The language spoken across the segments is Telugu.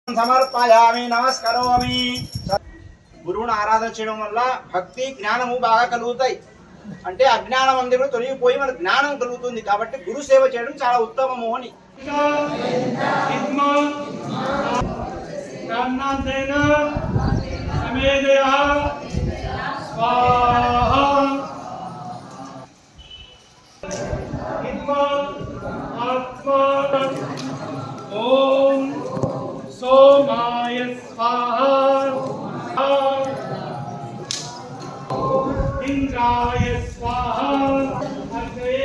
సమర్పయామి నమస్కరోమి. గురువును ఆరాధన చేయడం వల్ల భక్తి జ్ఞానము బాగా కలుగుతాయి. అంటే అజ్ఞానం అందరూ తొలగిపోయి మన జ్ఞానం కలుగుతుంది. కాబట్టి గురు సేవ చేయడం చాలా ఉత్తమము అని. ఓం सोमाय स्वाहा इंद्राय स्वाहा अग्नये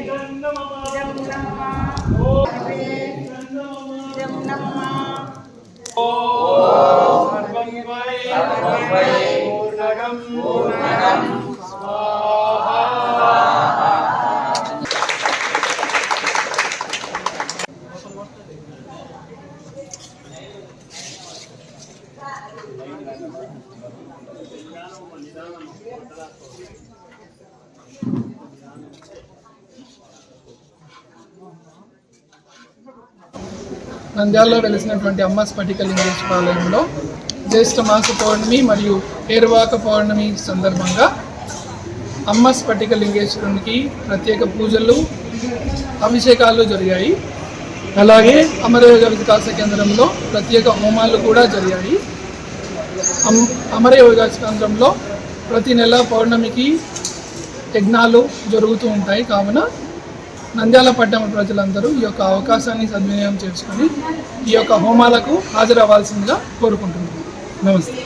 नमः सर्वं वै पूर्णगं स्वाहा. నంద్యాలలో వెలిసినటువంటి అమ్మ స్ఫటిక లింగేశ్వర ఆలయంలో జ్యేష్ఠ మాస పౌర్ణమి మరియు ఏరువాక పౌర్ణమి సందర్భంగా అమ్మ స్ఫటిక లింగేశ్వరునికి ప్రత్యేక పూజలు అభిషేకాలు జరిగాయి. అలాగే అమరయోగ వికాస కేంద్రంలో ప్రత్యేక హోమాలు కూడా జరిగాయి. అమరయోగ కేంద్రంలో ప్రతి నెల పౌర్ణమికి యజ్ఞాలు జరుగుతూ ఉంటాయి. కావున నంద్యాల పట్టణ ప్రజలందరూ ఈ యొక్క అవకాశాన్ని సద్వినియోగం చేసుకొని ఈ యొక్క హోమాలకు హాజరవ్వాల్సిందిగా కోరుకుంటున్నాను. నమస్తే.